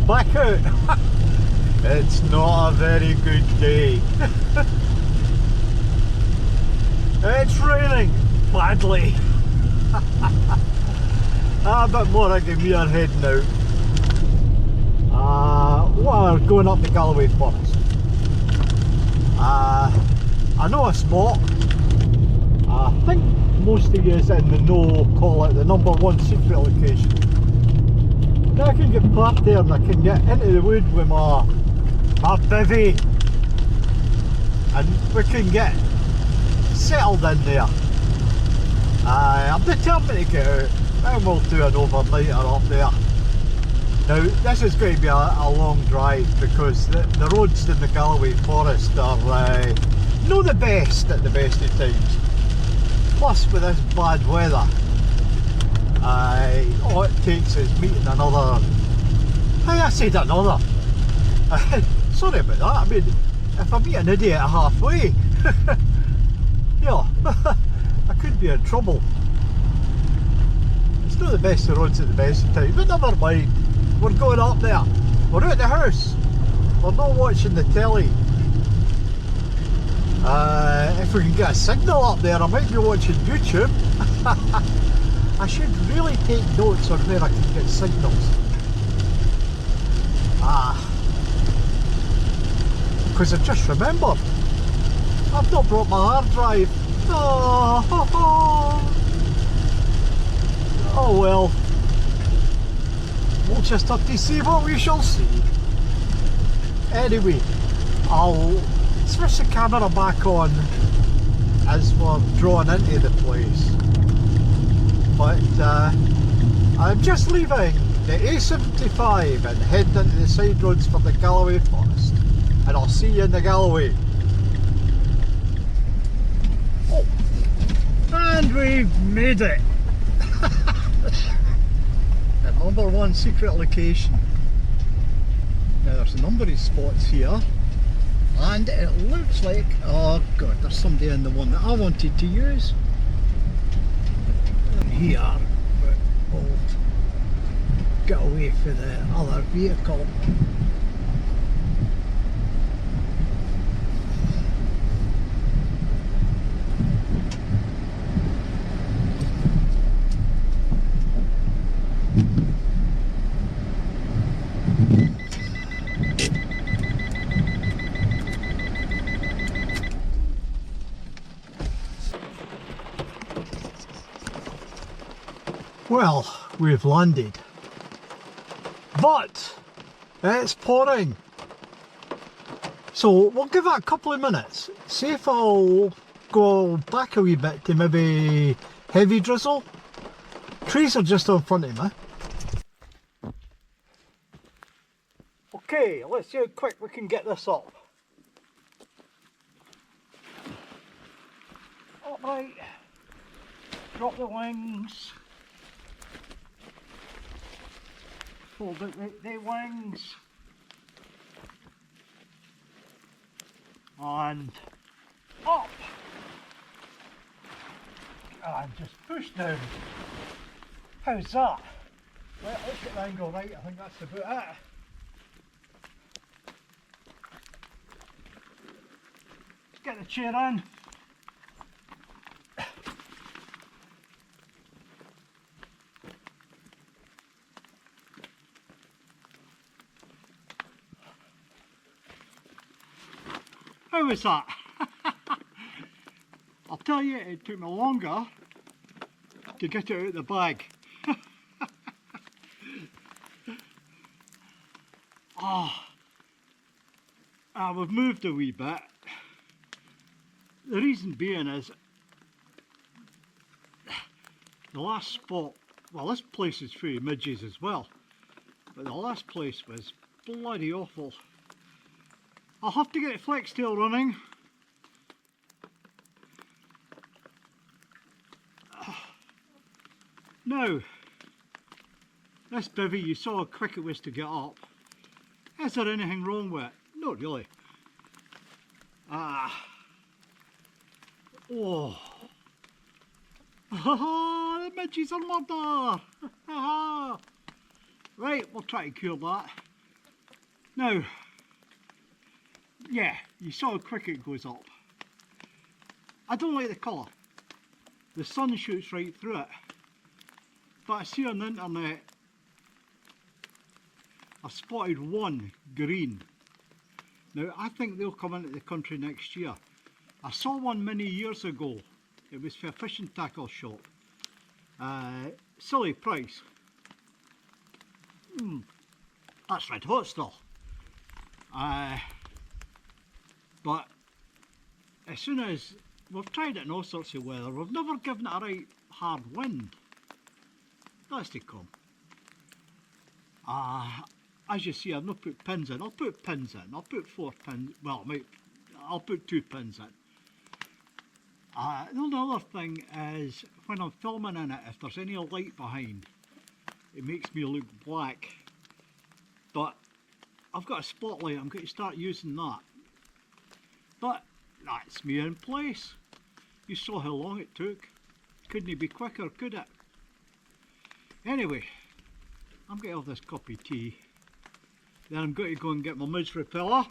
back out. It's not a very good day. It's raining badly. But Morag and me are heading out. We're going up the Galloway Forest. I know a spot. I think most of you in the know call it the #1 secret location. Now I can get parked there and I can get into the wood with my bivvy, and we can get settled in there. I'm determined to get out, and we'll do an overnighter up there. Now this is going to be a long drive because the roads in the Galloway Forest are not the best at the best of times. Plus with this bad weather, all it takes is meeting another, I said another, sorry about that, I mean if I meet an idiot halfway, yeah, I could be in trouble. It's not the best of roads at the best of times, but never mind, we're going up there, we're out the house, we're not watching the telly. If we can get a signal up there, I might be watching YouTube. I should really take notes on where I can get signals. Because I just remembered, I've not brought my hard drive. Oh well, we'll just have to see what we shall see. Anyway, I'll switch the camera back on as we're drawn into the place. But I'm just leaving the A75 and heading into the side roads for the Galloway Forest. And I'll see you in the Galloway. Oh, and we've made it! The #1 secret location. Now there's a number of spots here. And it looks like, oh god, there's somebody in the one that I wanted to use. And here, but we'll get away for the other vehicle. Well, we've landed, but it's pouring, so we'll give it a couple of minutes, see if I'll go back a wee bit to maybe heavy drizzle. Trees are just in front of me. Okay, let's see how quick we can get this up. Upright, drop the wings. Fold out the wings and up and just push down. How's that? Well, let's get the angle right, I think that's about it. Let's get the chair in. How was that? I'll tell you, it took me longer to get it out of the bag. We've moved a wee bit. The reason being is the last spot, well this place is full of midges as well, but the last place was bloody awful. I'll have to get the flex tail running. Now, this bivvy, you saw how quick it was to get up. Is there anything wrong with it? Not really. Oh. The midges are murder! Right, we'll try to cure that. Now, yeah, you saw how quick it goes up. I don't like the colour. The sun shoots right through it. But I see on the internet, I've spotted one green. Now I think they'll come into the country next year. I saw one many years ago. It was for a fishing tackle shop. Silly price. That's red hot still. But as soon as we've tried it in all sorts of weather, we've never given it a right hard wind. That's to come. As you see, I've not put pins in. I'll put pins in. I'll put 4 pins. Well, I'll put 2 pins in. The only other thing is when I'm filming in it, if there's any light behind, it makes me look black. But I've got a spotlight. I'm going to start using that. But that's me in place. You saw how long it took. Couldn't it be quicker, could it? Anyway, I'm going to have this cup of tea. Then I'm going to go and get my midge repeller.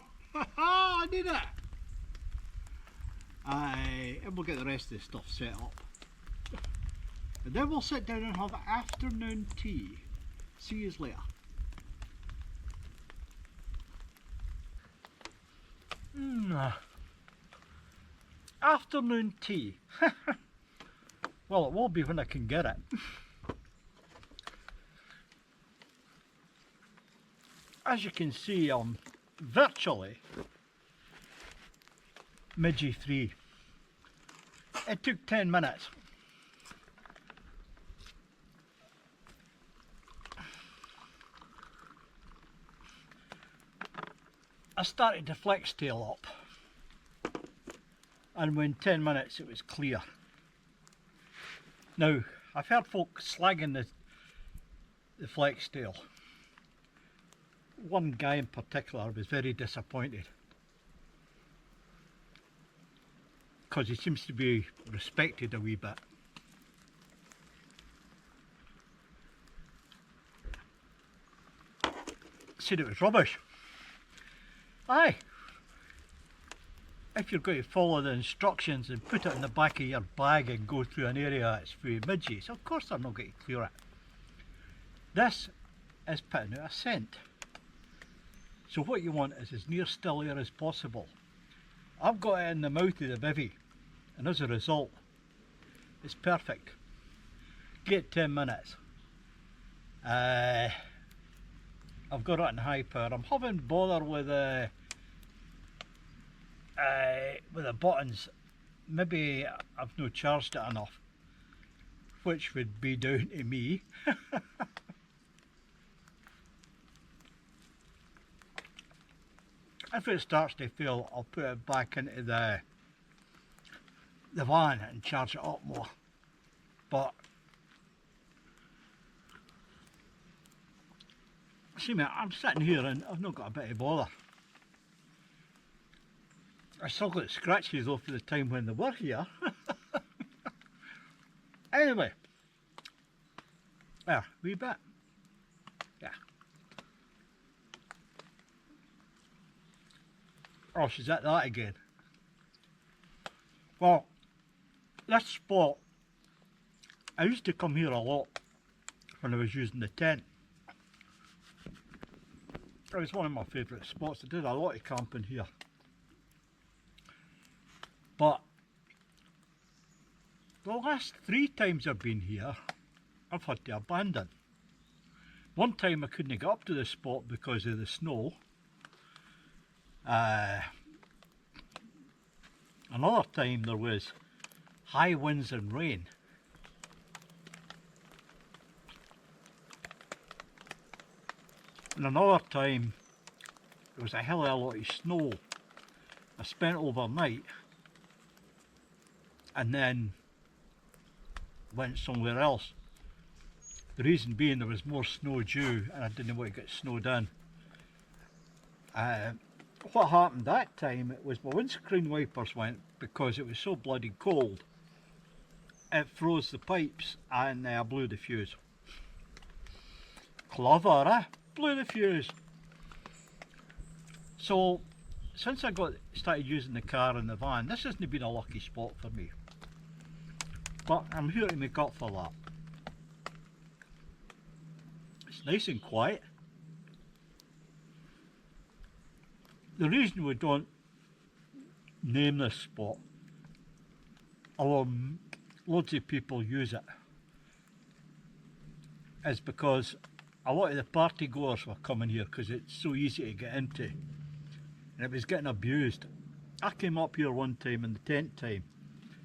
I need it! And we'll get the rest of the stuff set up. And then we'll sit down and have afternoon tea. See you later. Afternoon tea. Well, it will be when I can get it. As you can see, I'm virtually midgie free. It took 10 minutes. I started the flex tail up, and within 10 minutes it was clear. Now, I've heard folk slagging the flex tail. One guy in particular was very disappointed because he seems to be respected a wee bit. Said it was rubbish. Aye, if you're going to follow the instructions and put it in the back of your bag and go through an area that's full of midges, of course they're not going to clear it. This is putting out a scent. So what you want is as near still air as possible. I've got it in the mouth of the bivvy, and as a result, it's perfect. Get 10 minutes. I've got it in high power. I'm having bother with the buttons. Maybe I've not charged it enough, which would be down to me. If it starts to fail, I'll put it back into the van and charge it up more. But see me, I'm sitting here and I've not got a bit of bother. I still got scratches off the time when they were here. Anyway, there, wee bit. Yeah. Oh, she's at that again. Well, this spot, I used to come here a lot when I was using the tent. It was one of my favourite spots. I did a lot of camping here. But the last 3 times I've been here, I've had to abandon. One time I couldn't get up to the spot because of the snow. Another time there was high winds and rain. And another time there was a hell of a lot of snow. I spent overnight and then went somewhere else. The reason being there was more snow due and I didn't want to get snowed in. What happened that time was my windscreen wipers went because it was so bloody cold. It froze the pipes and I blew the fuse. Clever, eh? Blew the fuse. So since I started using the car and the van, this hasn't been a lucky spot for me. But I'm here to make up for that. It's nice and quiet. The reason we don't name this spot, although loads of people use it, is because a lot of the party goers were coming here because it's so easy to get into, and it was getting abused. I came up here one time in the tent time,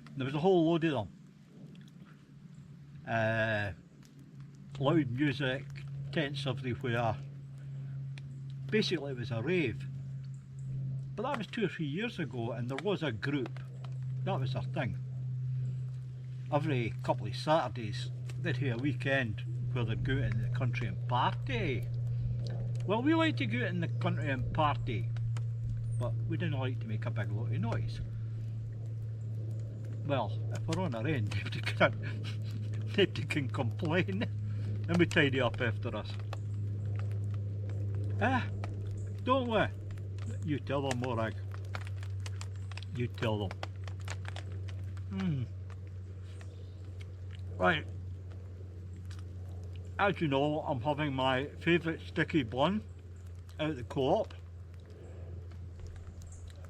and there was a whole load of them. Loud music, tents everywhere. Basically it was a rave. But that was 2 or 3 years ago, and there was a group, that was their thing. Every couple of Saturdays they'd have a weekend where they'd go out in the country and party. Well, we like to go out in the country and party, but we didn't like to make a big lot of noise. Well, if we're on our end, nobody can complain, and we tidy up after us. Don't we? You tell them, Morag. You tell them. Right. As you know, I'm having my favourite sticky bun out at the co-op.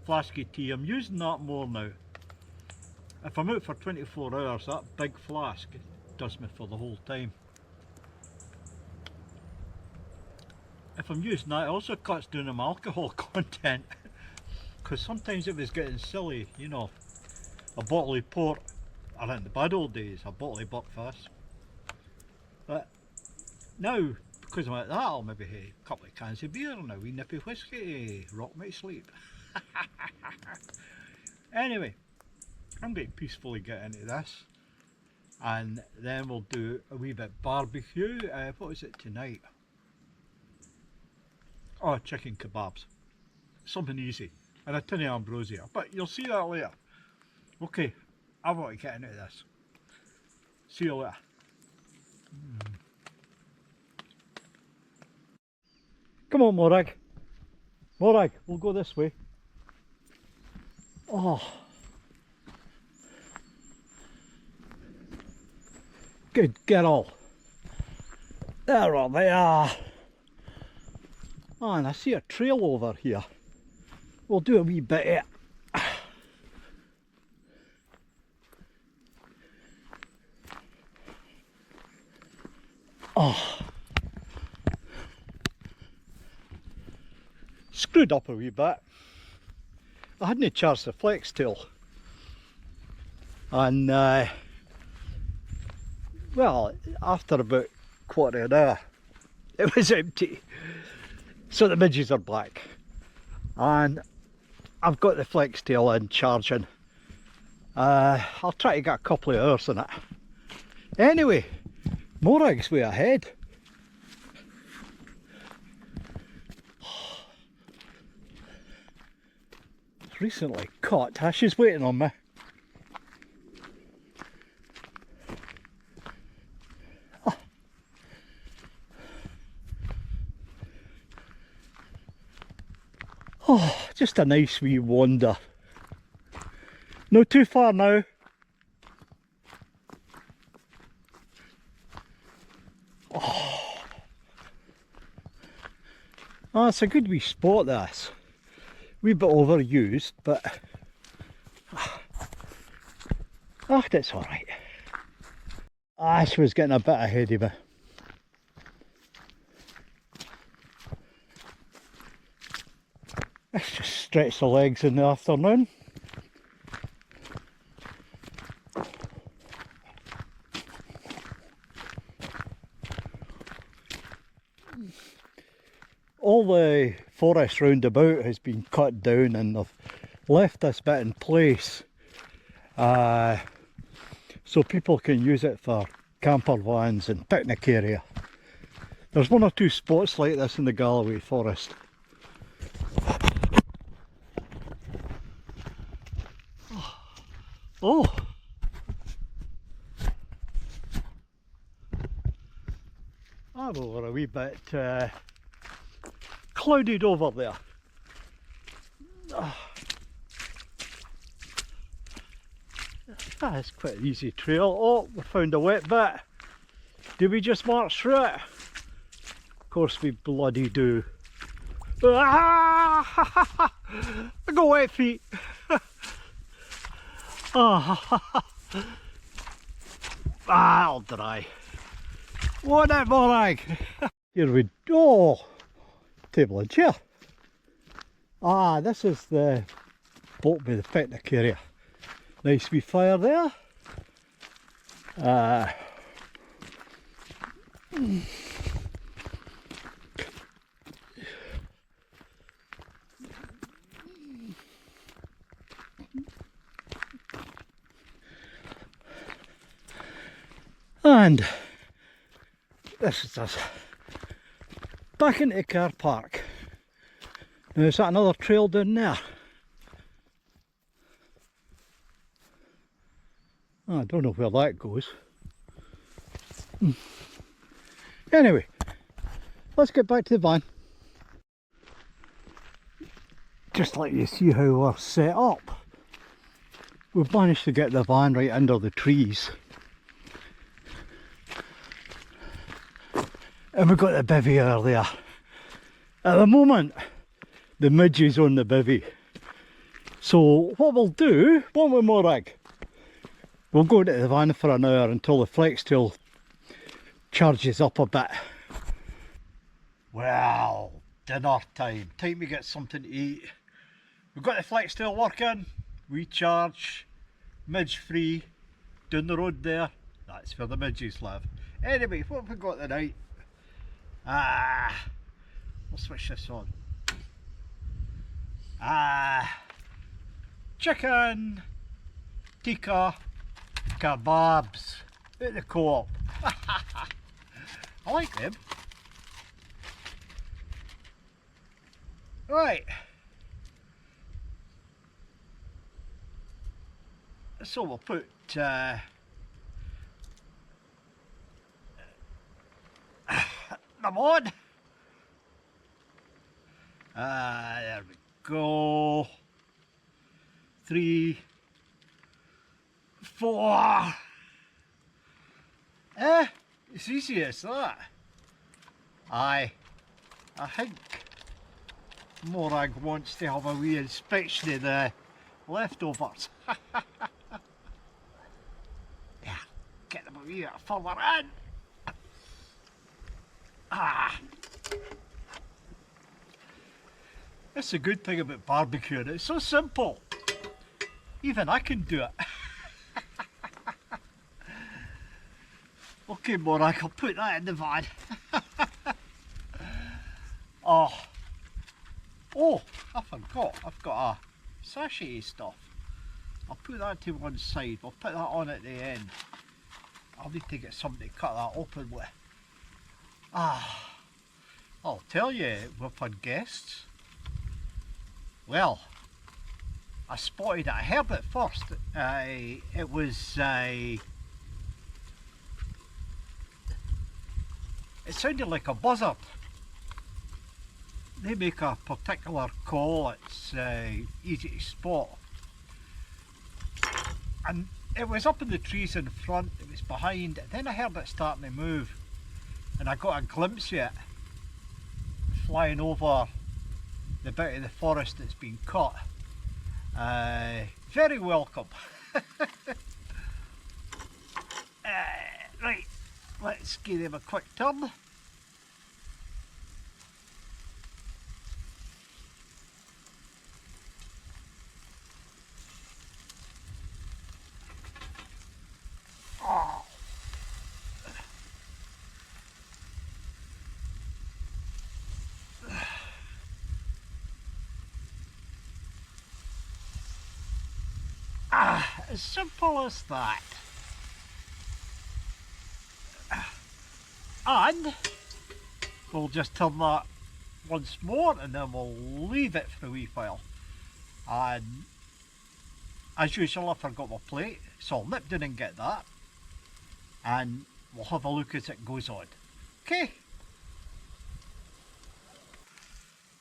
Flask of tea. I'm using that more now. If I'm out for 24 hours, that big flask does me for the whole time. If I'm using that, it also cuts down on my alcohol content, because sometimes it was getting silly, you know. A bottle of port, or in the bad old days, a bottle of Buckfast. But now, because I'm like that, I'll maybe have a couple of cans of beer and a wee nip of whisky to rock my sleep. Anyway, I'm going to peacefully get into this, and then we'll do a wee bit barbecue. What is it tonight? Oh, chicken kebabs. Something easy. And a tin of Ambrosia. But you'll see that later. Okay, I want to get into this. See you later. Come on, Morag. Morag, we'll go this way. Oh. Good girl. There they are. Oh, and I see a trail over here. We'll do a wee bit of it. Oh. Screwed up a wee bit. I hadn't charged the flex tail. And well, after about quarter of an hour, it was empty. So the midges are back, and I've got the flex tail in charging. I'll try to get a couple of hours in it. Anyway, Morag's way ahead. Recently caught. She's waiting on me. Oh, just a nice wee wander. Not too far now. Oh, it's a good wee spot, this. Wee bit overused, but that's alright. She was getting a bit ahead of me. Let's just stretch the legs in the afternoon. All the forest round about has been cut down, and they've left this bit in place so people can use it for camper vans and picnic area. There's one or two spots like this in the Galloway Forest. Oh! I'm over a wee bit clouded over there. It's quite an easy trail. Oh, we found a wet bit. Do we just march through it? Of course we bloody do. Ah! I got wet feet. Ah, I'll dry. What a Morag! Here we go. Table and chair. Ah, this is the boat with the picnic area. Nice wee fire there. And this is us back into the car park. Now is that another trail down there? Oh, I don't know where that goes. Anyway, let's get back to the van. Just let you see how we're set up. We've managed to get the van right under the trees. And we've got the bivvy over there. At the moment, the midges on the bivvy. So what we'll do, won't we, Morag? We'll go into the van for an hour until the flex tail charges up a bit. Well, dinner time. Time to get something to eat. We've got the flex tail working, recharge, midge free, down the road there. That's where the midges live. Anyway, what have we got tonight? We'll switch this on. Chicken tikka kebabs at the co-op. I like them. Right. So we'll put them on. There we go. 3, 4. It's easy as that. I think Morag wants to have a wee inspection of the leftovers. Yeah, get them a wee bit further in. That's a good thing about barbecuing, it's so simple. Even I can do it. Okay, Morag, I'll put that in the van. Oh, I forgot, I've got a sachet of stuff. I'll put that to one side, we'll put that on at the end. I'll need to get somebody to cut that open with. I'll tell you, we've had guests. Well, I spotted it, I heard it first. It was it sounded like a buzzard. They make a particular call, it's easy to spot. And it was up in the trees in front, it was behind, then I heard it starting to move. And I got a glimpse of it flying over the bit of the forest that's been cut. Very welcome. Right, let's give them a quick turn. As simple as that. And we'll just turn that once more and then we'll leave it for a wee while. And as usual, I forgot my plate, so I'll nip down and get that and we'll have a look as it goes on. Okay?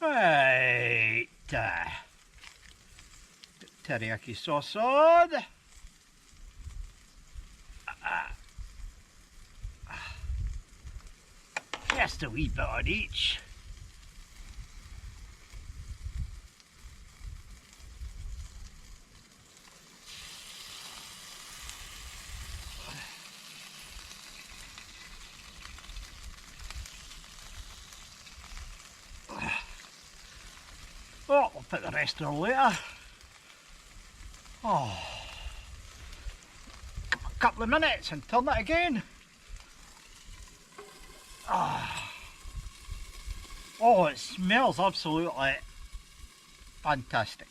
Right. Teriyaki sauce on. Just a wee bit on each. Oh, we'll put the rest on later. Oh, a couple of minutes and turn it again. Oh, it smells absolutely fantastic.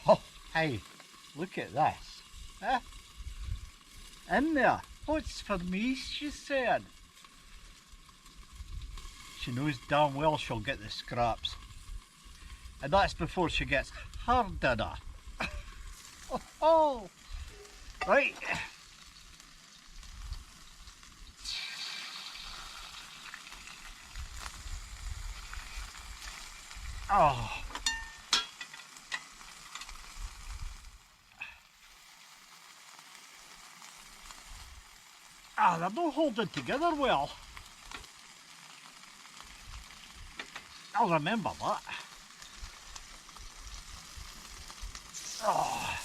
Oh, hey, look at this. Huh? In there. Oh, it's for me, she's saying. She knows damn well she'll get the scraps. And that's before she gets her dinner. Oh, right. Oh. Ah, they're not holding together well. I'll remember that. Oh.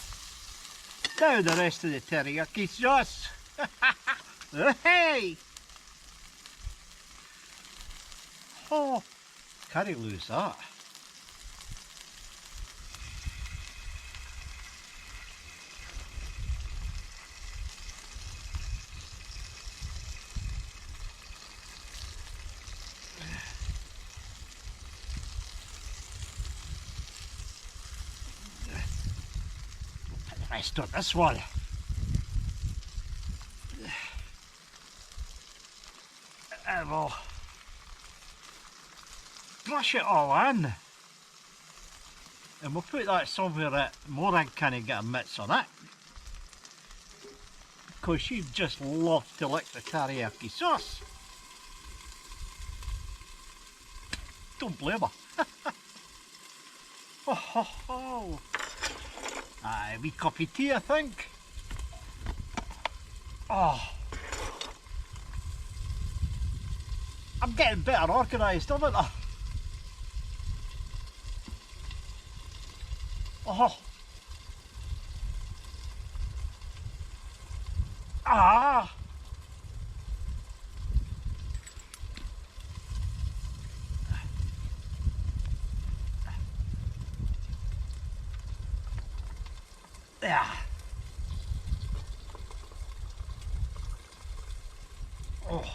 Now the rest of the teriyaki sauce. Hey! Oh, can't lose that. Rest on this one. And we'll brush it all in. And we'll put that somewhere that Morag can't get a mitts on it. Because she just loves to lick the teriyaki sauce. Don't blame her. Oh, ho, ho. A wee cup of tea, I think. Oh, I'm getting better organised, haven't I? Oh, ah, yeah. Oh,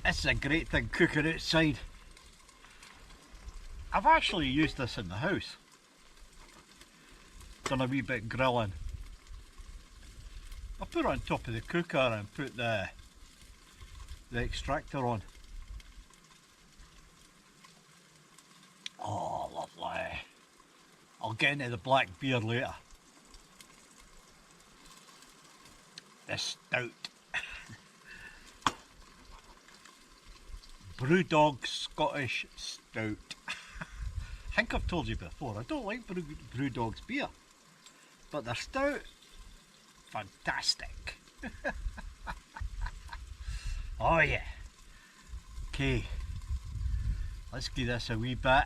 this is a great thing cooking outside. I've actually used this in the house. Done a wee bit grilling. I put it on top of the cooker and put the extractor on. Oh, lovely. I'll get into the black beer later. The stout. Brewdog Scottish Stout. I think I've told you before, I don't like Brewdog's beer, but their stout, fantastic. Oh yeah. Okay, let's give this a wee bit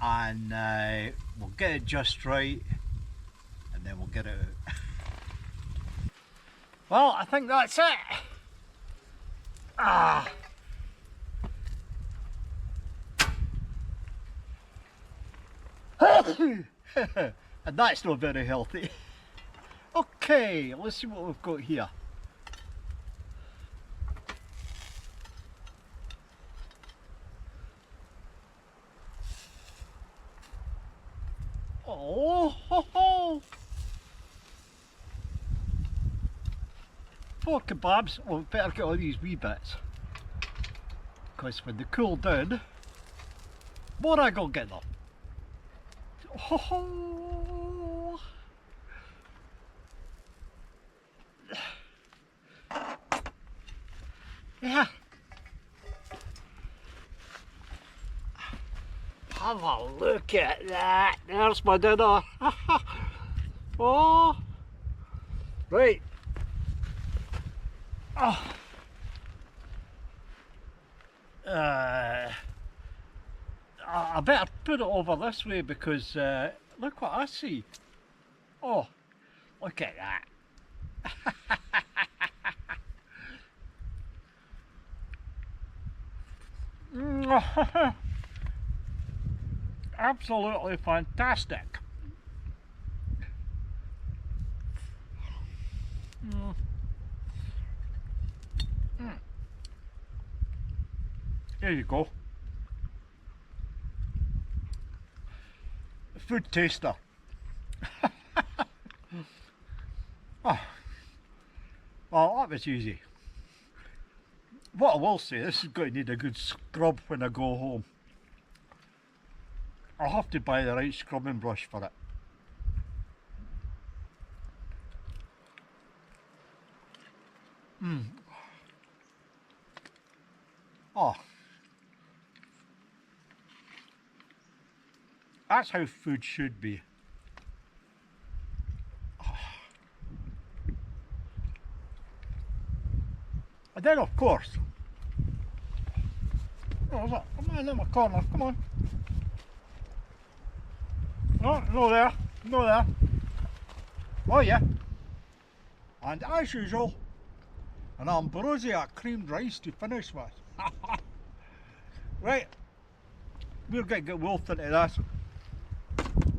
and we'll get it just right and then we'll get it out. Well, I think that's it. Ah. And that's not very healthy. Okay, let's see what we've got here. Oh, ho, ho. 4 kebabs. Well, better get all these wee bits, because when they cool down, Morag will get them. Ho, ho. Yeah. Have a look at that. There's my dinner. Oh. Right. Oh. I better put it over this way because look what I see. Oh, look at that. Absolutely fantastic. There you go. Food taster. Oh. Well, that was easy. What I will say, this is going to need a good scrub when I go home. I'll have to buy the right scrubbing brush for it. Oh. That's how food should be. And then of course, come on in my corner, come on. No there, no there. Oh yeah. And as usual, an Ambrosia creamed rice to finish with. Right, we're going to get wolfed into this.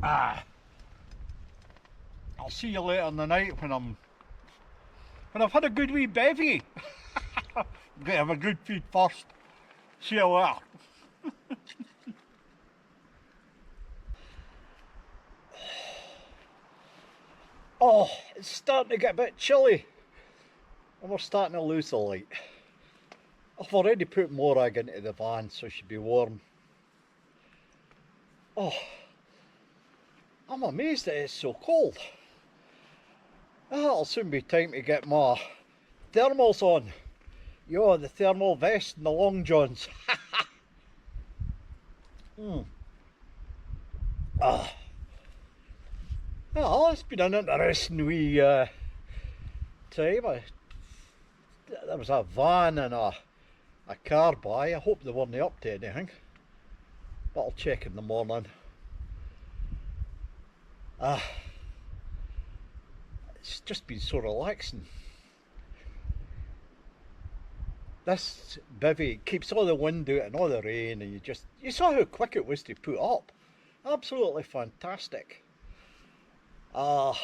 I'll see you later in the night when I've had a good wee bevy. I'm going to have a good feed first. See you later. Oh, it's starting to get a bit chilly. And we're starting to lose the light. I've already put Morag into the van so it should be warm. Oh, I'm amazed that it's so cold. It'll soon be time to get my thermals on. Yo, the thermal vest and the long johns. Well, it's been an interesting wee time. There was a van and a car by. I hope they weren't up to anything, but I'll check in the morning. It's just been so relaxing. This bivvy keeps all the wind out and all the rain, and you saw how quick it was to put up. Absolutely fantastic. I've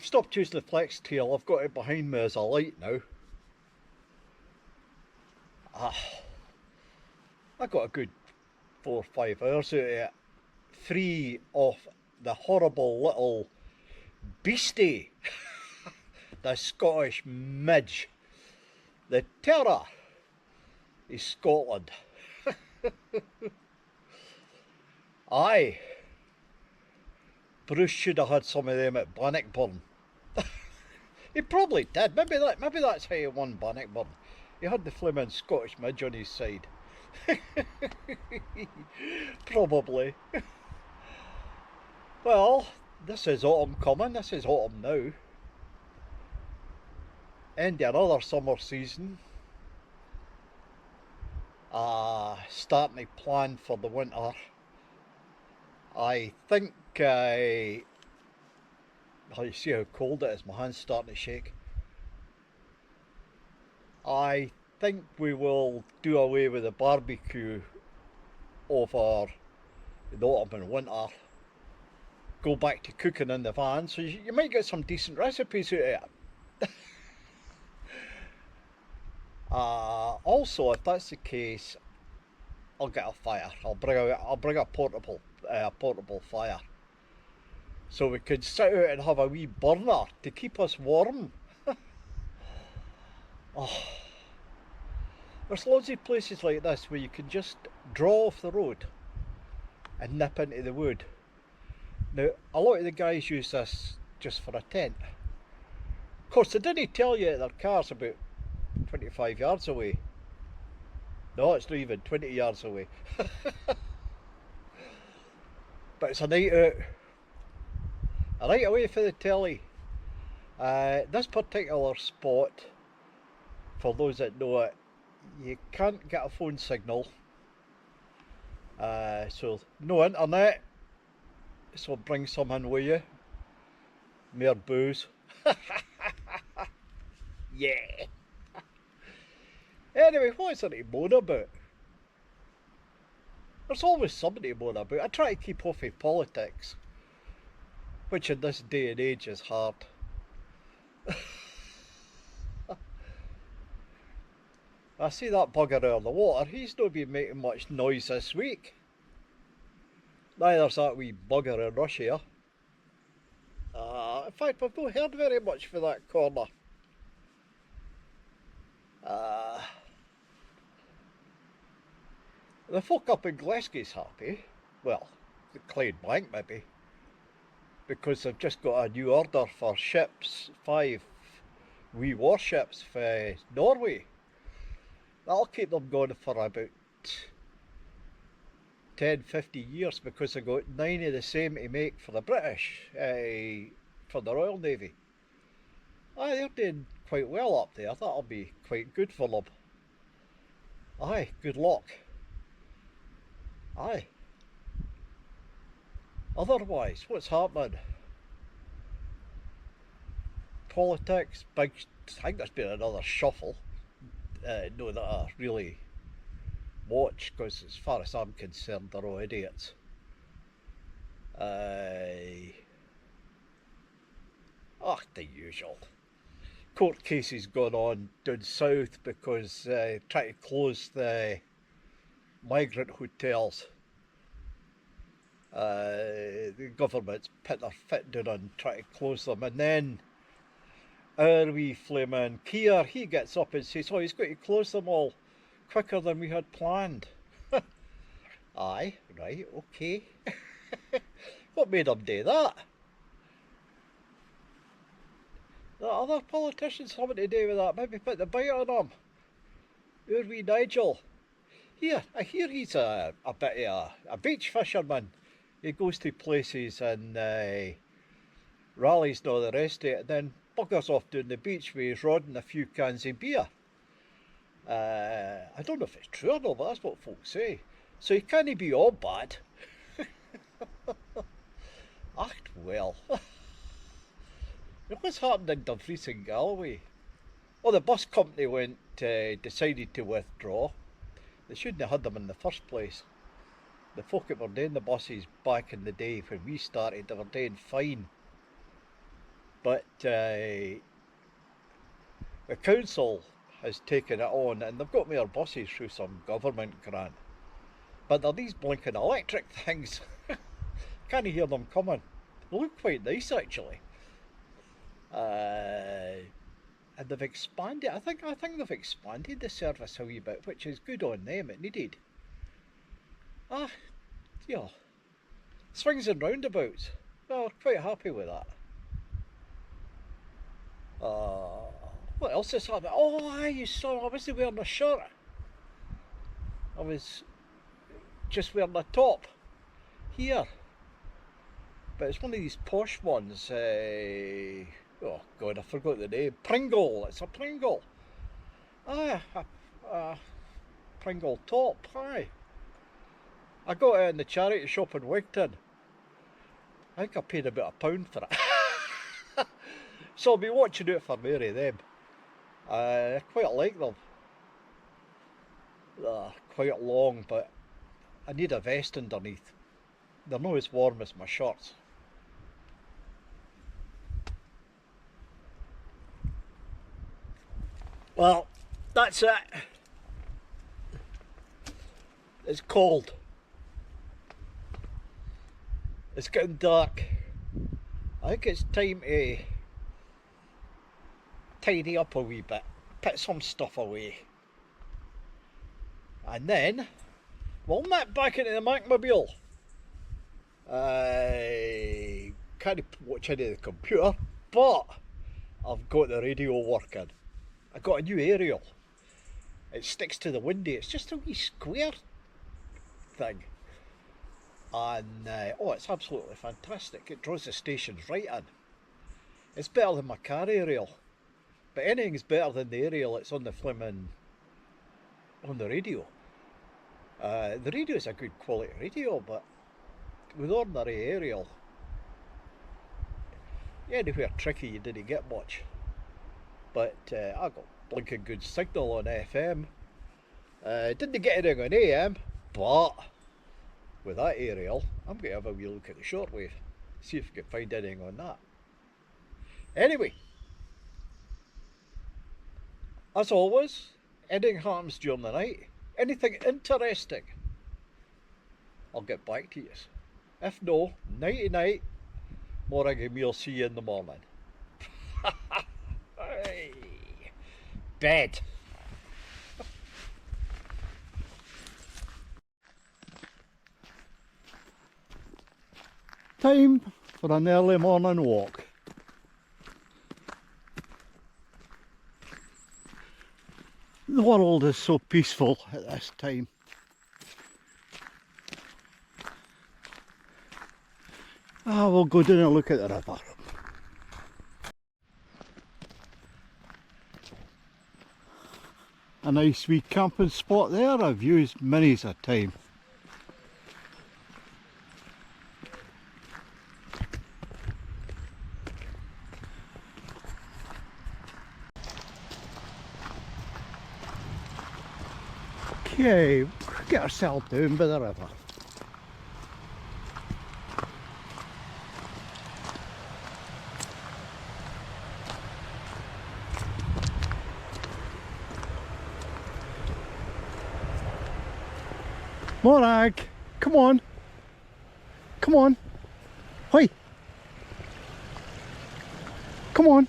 stopped using the flex tail. I've got it behind me as a light now. I got a good 4 or 5 hours out of it, free of the horrible little beastie, the Scottish midge, the terror is Scotland. Aye, Bruce should have had some of them at Bannockburn. He probably did. Maybe that's how he won Bannockburn. He had the flaming Scottish midge on his side. Probably. Well, this is autumn coming. This is autumn now. End of another summer season. Starting to plan for the winter. I think you see how cold it is. My hand's starting to shake. I think we will do away with the barbecue over the autumn and winter. Go back to cooking in the van, so you might get some decent recipes out of it. Also, if that's the case, I'll get a fire. I'll bring a portable fire, so we could sit out and have a wee burner to keep us warm. Oh, there's loads of places like this where you can just draw off the road and nip into the wood. Now, a lot of the guys use this just for a tent. Of course, they didn't tell you that their car's about 25 yards away. No, it's not even 20 yards away. But it's a night out. A night away for the telly. This particular spot, for those that know it, you can't get a phone signal, so no internet, so bring some in with you, more booze. Yeah. Anyway, what is there to moan about? There's always something to moan about. I try to keep off of politics, which in this day and age is hard. I see that bugger out of the water. He's not been making much noise this week. Neither's that wee bugger in Russia. In fact, we've not heard very much for that corner. The folk up in Glasgow's happy. Well, the Clydebank maybe. Because they've just got a new order for ships, 5 wee warships for Norway. That'll keep them going for about 10-50 years, because they've got 9 of the same to make for the British, for the Royal Navy. Aye, they're doing quite well up there. That'll be quite good for them. Aye, good luck. Aye. Otherwise, what's happening? Politics, big. I think there's been another shuffle. No, that I really watch, because as far as I'm concerned, they're all idiots. The usual. Court cases going on down south because trying to close the migrant hotels. The government's put their foot down and trying to close them, and then our wee flaming Keir, he gets up and says, oh, he's got to close them all quicker than we had planned. Aye, right, okay. What made him do that? The other politicians having to do with that, maybe put the bite on him. Our wee Nigel. Here, I hear he's a bit of a beach fisherman. He goes to places and rallies and all the rest of it, and then buggers off down the beach with his rod and a few cans of beer. I don't know if it's true or not, but that's what folks say. So he can't be all bad. Act well. What's happened in Dumfries and Galloway? Oh, the bus company decided to withdraw. They shouldn't have had them in the first place. The folk that were doing the buses back in the day when we started, they were doing fine. But the council has taken it on, and they've got more buses through some government grant. But they're these blinking electric things. Can't hear them coming. They look quite nice actually. And they've expanded. I think they've expanded the service a wee bit, which is good on them. It needed. Yeah. Swings and roundabouts. Well, quite happy with that. What else is happening? Oh, aye, you saw I wasn't wearing a shirt. I was just wearing a top here. But it's one of these posh ones. Oh God, I forgot the name. Pringle. It's a Pringle. Aye, a Pringle top. Aye. I got it in the charity shop in Wigton. I think I paid about £1 for it. So I'll be watching out for more of them. I quite like them. Quite long, but I need a vest underneath. They're not as warm as my shorts. Well, that's it. It's cold. It's getting dark. I think it's time to tidy up a wee bit, put some stuff away, and then we'll nip back into the Macmobile. I can't watch any of the computer, but I've got the radio working. I got a new aerial. It sticks to the window. It's just a wee square thing. And oh, it's absolutely fantastic. It draws the stations right in. It's better than my car aerial. But anything's better than the aerial that's on the on the radio. The radio is a good quality radio, but with ordinary aerial, anywhere tricky you didn't get much. But I got blinking good signal on FM. Didn't get anything on AM, but with that aerial, I'm going to have a wee look at the shortwave, see if I can find anything on that. Anyway, as always, anything happens during the night, anything interesting, I'll get back to you. If no, nighty night, Morag and me'll see you in the morning. Bed. Time for an early morning walk. The world is so peaceful at this time. We'll go down and look at the river. A nice wee camping spot there. I've used many's a time. Okay, we'll get ourselves down by the river. Morag, come on. Come on. Hoi. Come on.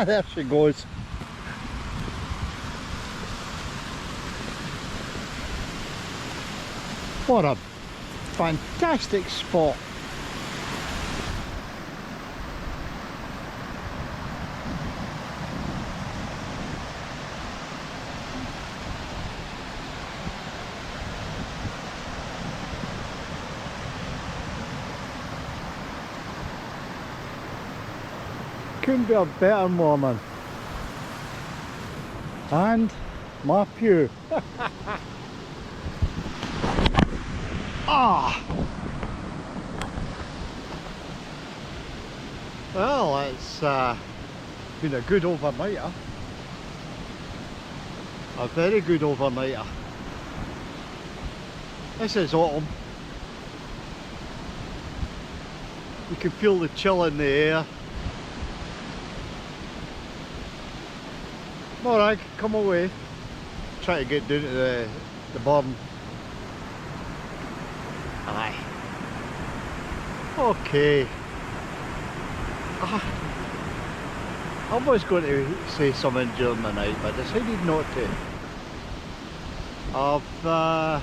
There she goes. What a fantastic spot. Couldn't be a better morning. And my pew. Well, it's been a good overnighter. A very good overnighter. This is autumn. You can feel the chill in the air. Morag, come away. Try to get down to the barn. Aye. Okay. I was going to say something during the night, but I decided not to. I've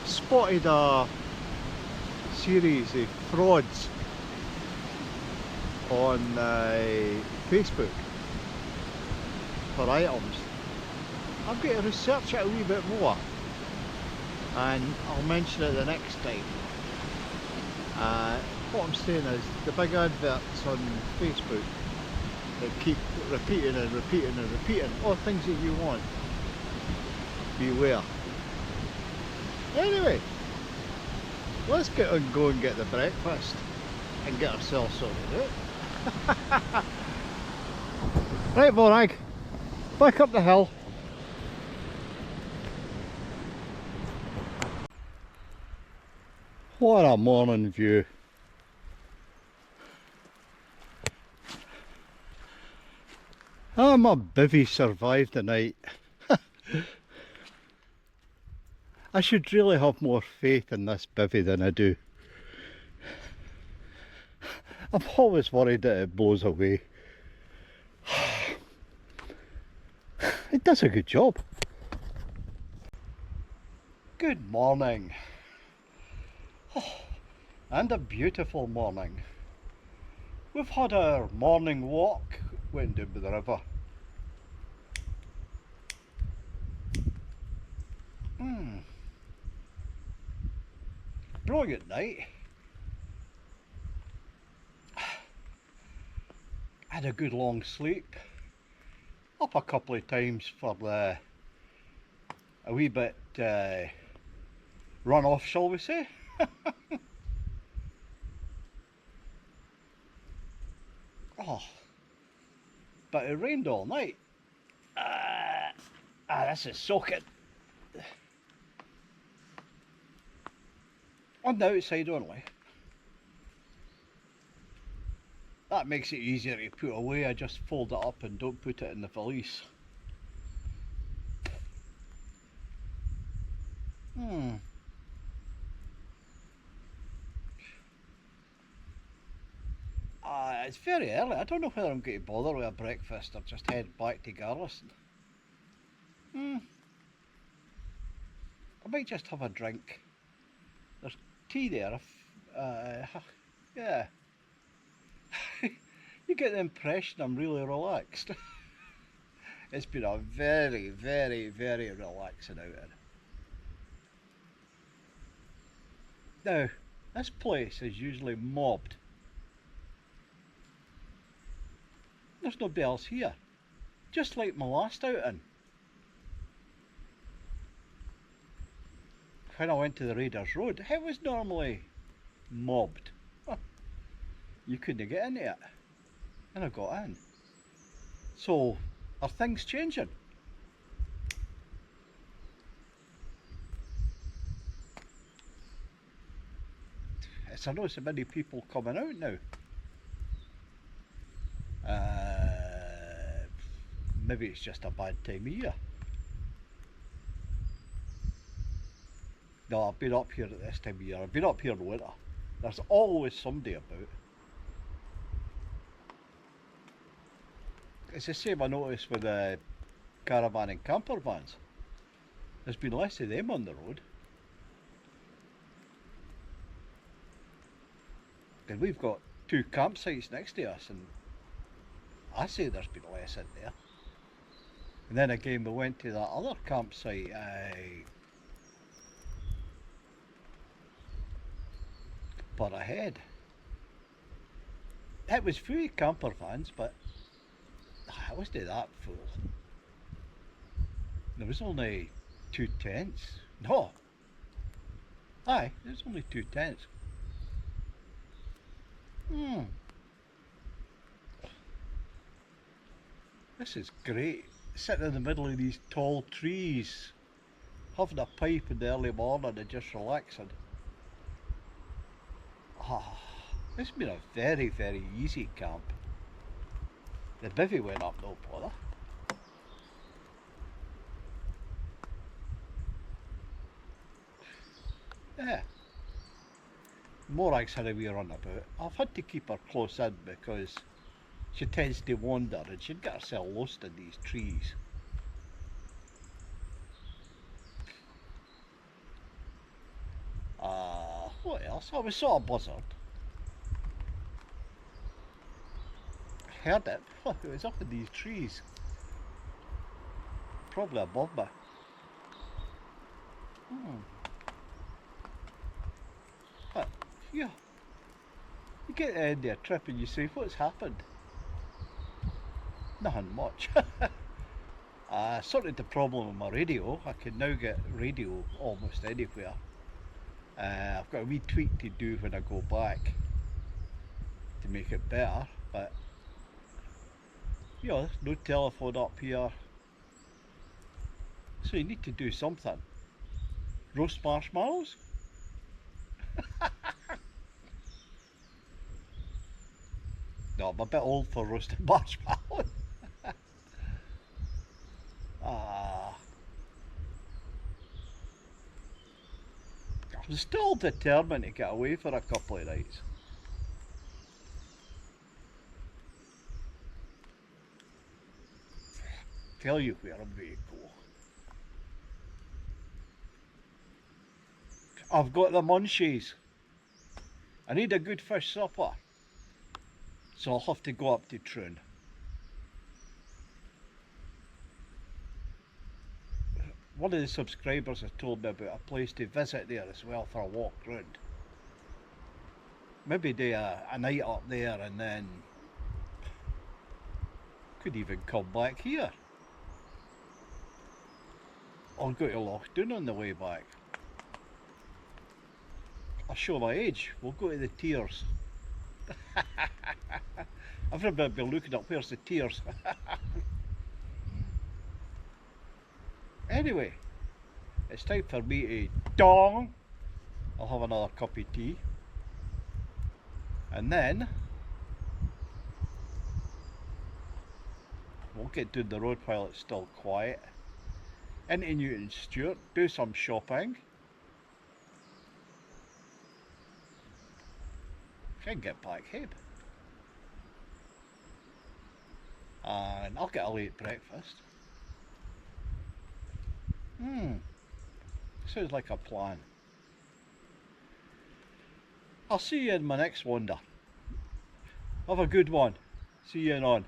spotted a series of frauds on Facebook for items. I'm going to research it a wee bit more, and I'll mention it the next time. What I'm saying is, the big adverts on Facebook that keep repeating and repeating and repeating all things that you want, beware. Anyway, let's get on, go and get the breakfast and get ourselves sorted out. Right, Morag, back up the hill. What a morning view. My bivvy survived the night. I should really have more faith in this bivvy than I do. I'm always worried that it blows away. It does a good job. Good morning. And a beautiful morning. We've had our morning walk, went down by the river. Brilliant night. Had a good long sleep. Up a couple of times for a wee bit run off, shall we say. Oh, but it rained all night. This is soaking. On the outside only. That makes it easier to put away. I just fold it up and don't put it in the valise. It's very early. I don't know whether I'm going to bother with a breakfast or just head back to Garrison. I might just have a drink. There's tea there. Yeah. You get the impression I'm really relaxed. It's been a very, very, very relaxing outing. Now, this place is usually mobbed. There's nobody else here. Just like my last outing. When I went to the Raiders Road, it was normally mobbed. You couldn't get into it. And I got in. So, are things changing? I know so many people coming out now. Maybe it's just a bad time of year. No, I've been up here at this time of year. I've been up here in winter. There's always somebody about. It's the same I noticed with the caravan and camper vans. There's been less of them on the road. And we've got 2 campsites next to us, and I say there's been less in there. And then again we went to that other campsite, but ahead. It was full of camper vans, but it wasn't that full. There was only 2 tents. No. Aye, there was only 2 tents. This is great. Sitting in the middle of these tall trees, having a pipe in the early morning and just relaxing. It's been a very, very easy camp. The bivvy went up no bother. Yeah. Morag's had a wee run about. I've had to keep her close in because she tends to wander and she'd get herself lost in these trees. What else? I saw a buzzard. Heard it. It was up in these trees. Probably above me. But yeah, you get to the end of a trip and you say, what's happened? Nothing much. Sorted the problem with my radio. I can now get radio almost anywhere. I've got a wee tweak to do when I go back to make it better, but you know, there's no telephone up here, so you need to do something. Roast marshmallows? No, I'm a bit old for roasted marshmallows. I'm still determined to get away for a couple of nights. Tell you where I'm going to go. I've got the munchies. I need a good fish supper. So I'll have to go up to Troon. One of the subscribers has told me about a place to visit there as well for a walk round. Maybe do a night up there and then could even come back here. I'll go to Lochdoon on the way back. I'll show my age. We'll go to the Tiers. Everybody be looking up, where's the Tiers? Anyway, it's time for me to dong. I'll have another cup of tea. And then we'll get down the road while it's still quiet. Into Newton Stewart, do some shopping. Then get back home. And I'll get a late breakfast. Sounds like a plan. I'll see you in my next wander. Have a good one. See you on.